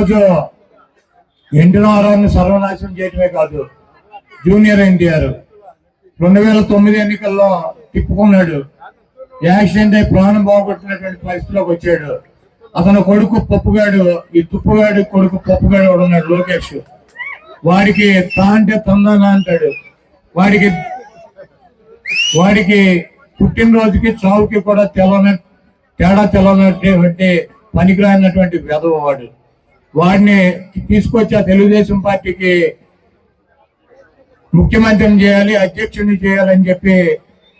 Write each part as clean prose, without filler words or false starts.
ఈరోజు ఎన్టీ రామారావుని సర్వనాశనం చేయటమే కాదు, జూనియర్ ఎన్టీఆర్ 2009 ఎన్నికల్లో తిప్పుకున్నాడు. యాక్సిడెంట్ అయి ప్రాణం బాగుపడుతున్నటువంటి పరిస్థితిలోకి వచ్చాడు. అతను కొడుకు పప్పుగాడు, ఈ తుప్పుగాడు కొడుకు పప్పుగాడు ఉన్నాడు లోకేష్. వాడికి తా అంటే తందానా అంటాడు. వాడికి పుట్టినరోజుకి చావుకి కూడా తేడా తెల్లనటువంటి పనికిరానటువంటి వెధవ వాడు. వాడిని తీసుకొచ్చి ఆ తెలుగుదేశం పార్టీకి ముఖ్యమంత్రిని చేయాలి, అధ్యక్షుడిని చేయాలని చెప్పి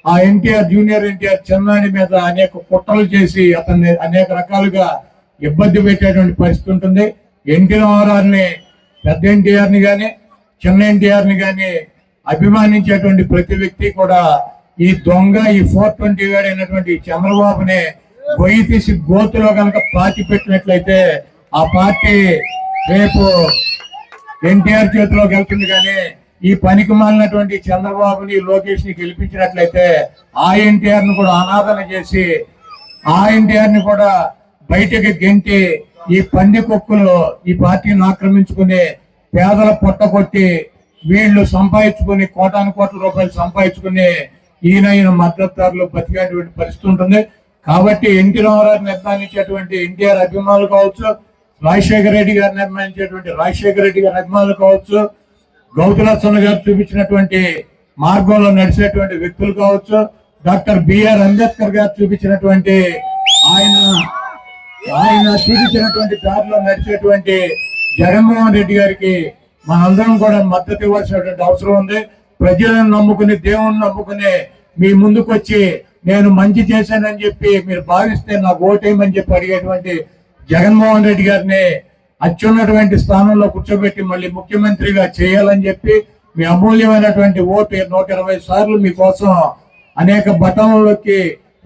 ఆ ఎన్టీఆర్ జూనియర్ ఎన్టీఆర్ చిన్నాని మీద అనేక కుట్రలు చేసి అతన్ని అనేక రకాలుగా ఇబ్బంది పెట్టేటువంటి పరిస్థితి ఉంటుంది. ఎన్టీ రామారావుని, పెద్ద ఎన్టీఆర్ని కానీ చిన్న ఎన్టీఆర్ని కానీ అభిమానించేటువంటి ప్రతి వ్యక్తి కూడా ఈ దొంగ, ఈ 420 గాడు అయినటువంటి చంద్రబాబుని గొయ్యి తీసి గోతులో కనుక పాతి పెట్టినట్లయితే ఆ పార్టీ రేపు ఎన్టీఆర్ చేతిలోకి వెళ్తుంది. కానీ ఈ పనికి మాలినటువంటి చంద్రబాబుని, లోకేష్ ని గెలిపించినట్లయితే ఆ ఎన్టీఆర్ ను కూడా అనాదన చేసి ఆ ఎన్టీఆర్ ని కూడా బయటకి గెంటి ఈ పంది కుక్కలు ఈ పార్టీని ఆక్రమించుకుని పేదల పొట్టగొట్టి వీళ్ళు సంపాదించుకుని కోటాను కోట్ల రూపాయలు సంపాదించుకుని ఈయన మద్దతుదారులు బతికేటువంటి పరిస్థితి ఉంటుంది. కాబట్టి ఎన్టీ రామారావు నిర్మాణించేటువంటి ఎన్టీఆర్ అభిమానులు కావచ్చు, రాజశేఖర రెడ్డి గారు నిర్మాణించేటువంటి రాజశేఖర రెడ్డి గారి అభిమానులు కావచ్చు, గౌతులచ్చన్న గారు చూపించినటువంటి మార్గంలో నడిచేటువంటి వ్యక్తులు కావచ్చు, డాక్టర్ బిఆర్ అంబేద్కర్ గారు చూపించినటువంటి ఆయన చూపించినటువంటి దారిలో నడిచేటువంటి జగన్మోహన్ రెడ్డి గారికి మనందరం కూడా మద్దతు ఇవ్వాల్సినటువంటి అవసరం ఉంది. ప్రజలను నమ్ముకుని, దేవుణ్ణి నమ్ముకుని మీ ముందుకు వచ్చి నేను మంచి చేశానని చెప్పి మీరు భావిస్తే నాకు ఓటేయమని చెప్పి అడిగేటువంటి జగన్మోహన్ రెడ్డి గారిని అత్యున్నటువంటి స్థానంలో కూర్చోబెట్టి మళ్ళీ ముఖ్యమంత్రిగా చేయాలని చెప్పి మీ అమూల్యమైనటువంటి ఓటు 120 సార్లు మీకోసం అనేక బటన్లకి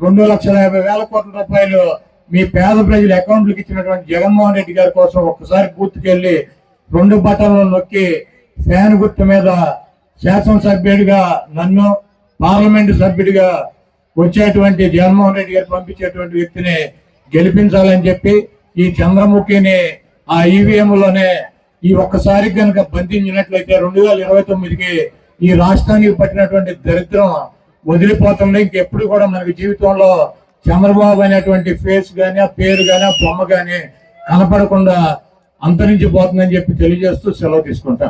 2,50,000 కోట్ల రూపాయలు మీ పేద ప్రజల అకౌంట్లకు ఇచ్చినటువంటి జగన్మోహన్ రెడ్డి గారి కోసం ఒక్కసారి బూత్కెళ్ళి 2 బటన్లు నొక్కి ఫ్యాన్ గుర్తు మీద శాసనసభ్యుడిగా నన్ను, పార్లమెంటు సభ్యుడిగా వచ్చేటువంటి జగన్మోహన్ రెడ్డి గారు పంపించేటువంటి వ్యక్తిని గెలిపించాలని చెప్పి ఈ చంద్రముఖిని ఆ ఈవీఎంలోనే ఈ ఒక్కసారి కనుక బంధించినట్లయితే 2029కి ఈ రాష్ట్రానికి పట్టినటువంటి దరిద్రం వదిలిపోతుంది. ఇంకెప్పుడు కూడా మనకి జీవితంలో చంద్రబాబు అనేటువంటి ఫేస్ గానీ, ఆ పేరు గానీ, ఆ బొమ్మ గానీ కనపడకుండా అంతరించిపోతుందని చెప్పి తెలియజేస్తూ సెలవు తీసుకుంటా.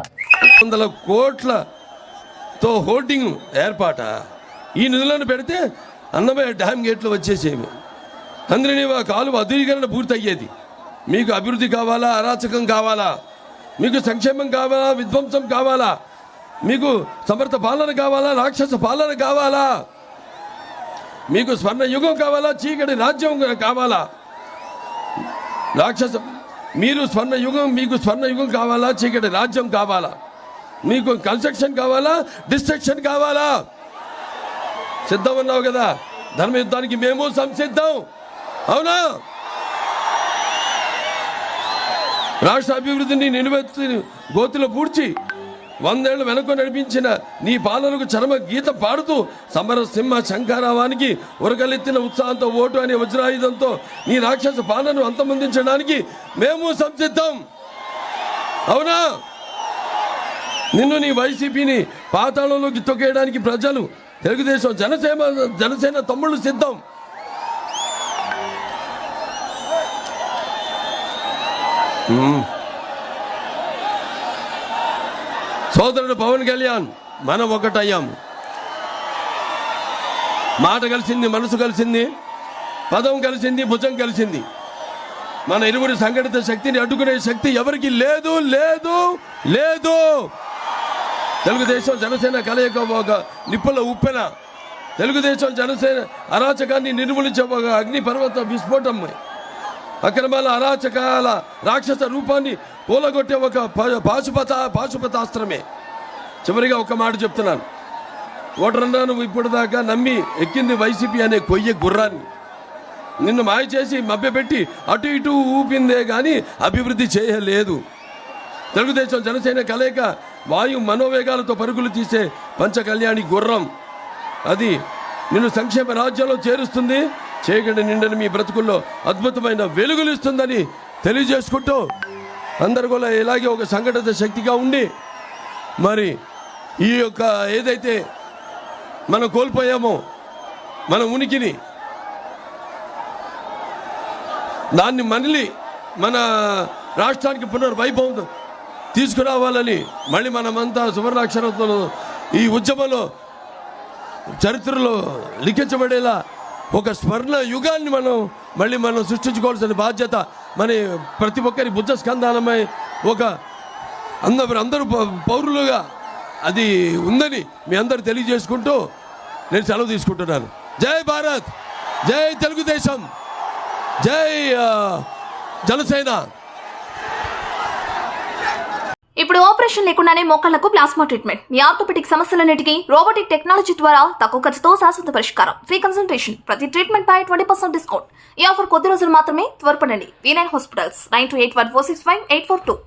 100 కోట్లతో హోర్డింగ్ ఏర్పాట ఈ నిధులను పెడితే అన్నమయ్య డ్యామ్ గేట్లు వచ్చేసేవి. అందరినీ కాలువ అధునీకరణ పూర్తయ్యేది. మీకు అభివృద్ధి కావాలా, అరాచకం కావాలా, మీకు సంక్షేమం కావాలా, విధ్వంసం కావాలా, మీకు సమర్థ పాలన కావాలా, రాక్షస పాలన కావాలా, మీకు స్వర్ణ యుగం కావాలా, చీకటి రాజ్యం కావాలా, మీకు స్వర్ణ యుగం కావాలా, చీకటి రాజ్యం కావాలా, మీకు కన్స్ట్రక్షన్ కావాలా, డిస్ట్రక్షన్ కావాలా? సిద్ధం ఉన్నావు కదా? ధర్మ యుద్ధానికి మేము సంసిద్ధం, అవునా? రాష్ట్ర అభివృద్ధిని నిలువెత్తి గోతిలో పూడ్చి 100 ఏళ్లు వెనక నడిపించిన నీ పాలనకు చరమ గీత పాడుతూ సమర సింహ శంఖారావానికి ఉరగలెత్తిన ఉత్సాహంతో ఓటు అనే వజ్రాయుధంతో నీ రాక్షస పాలనను అంతమొందించడానికి మేము సంసిద్ధం, అవునా? నిన్ను, నీ వైసీపీని పాతాళంలోకి తొక్కేయడానికి ప్రజలు, తెలుగుదేశం, జనసేన తమ్ముళ్ళు సిద్ధం. సోదరుడు పవన్ కళ్యాణ్, మనం ఒకటయ్యాము. మాట కలిసింది, మనసు కలిసింది, పదం కలిసింది, భుజం కలిసింది. మన ఇరువురి సంఘటిత శక్తిని అడ్డుకునే శక్తి ఎవరికి లేదు, లేదు, లేదు. తెలుగుదేశం జనసేన కలయిక ఒక నిప్పుల ఉప్పెన. తెలుగుదేశం జనసేన అరాచకాన్ని నిర్మూలించే ఒక అగ్నిపర్వత విస్ఫోటం. అక్రమాల, అరాచకాల రాక్షస రూపాన్ని పూలగొట్టే ఒక పాశుపతాస్త్రమే. చివరిగా ఒక మాట చెప్తున్నాను. ఓటరన్నా నువ్వు ఇప్పటిదాకా నమ్మి ఎక్కింది వైసీపీ అనే కొయ్య గుర్రాన్ని. నిన్ను మాయ చేసి మభ్యపెట్టి అటు ఇటు ఊపిందే కానీ అభివృద్ధి చేయలేదు. తెలుగుదేశం జనసేన కలయిక వాయు మనోవేగాలతో పరుగులు తీసే పంచకళ్యాణి గుర్రం. అది నిన్ను సంక్షేమ రాజ్యంలో చేరుస్తుంది. చీకటి నిండని మీ బ్రతుకుల్లో అద్భుతమైన వెలుగులు ఇస్తుందని తెలియజేసుకుంటూ అందరు కూడా ఇలాగే ఒక సంఘటిత శక్తిగా ఉండి మరి ఈ యొక్క ఏదైతే మనం కోల్పోయామో మన ఉనికిని దాన్ని మళ్ళీ మన రాష్ట్రానికి పునర్వైభవం తీసుకురావాలని మళ్ళీ మనమంతా సువర్ణాక్షరంతో ఈ ఉద్యమంలో చరిత్రలో లిఖించబడేలా ఒక స్వర్ణ యుగాన్ని మనం సృష్టించుకోవాల్సిన బాధ్యత మన ప్రతి ఒక్కరి బుద్ధ స్కంధాలమై ఒక అందరూ పౌరులుగా అది ఉందని మీ అందరు తెలియజేసుకుంటూ నేను సెలవు తీసుకుంటున్నాను. జై భారత్, జై తెలుగుదేశం, జై జనసేన. ఇప్పుడు ఆపరేషన్ లేకుండానే మోకాళ్లకు ప్లాస్మా ట్రీట్మెంట్. మీ ఆర్థోపెడిక్ సమస్యలన్నిటికీ రోబోటిక్ టెక్నాలజీ ద్వారా తక్కువ ఖర్చుతో శాశ్వత పరిష్కారం. Free consultation. ప్రతి ట్రీట్మెంట్ పై 20% డిస్కౌంట్. ఈ ఆఫర్ కొద్ది రోజులు మాత్రమే. త్వరపడండి. V9 hospitals 9281465842.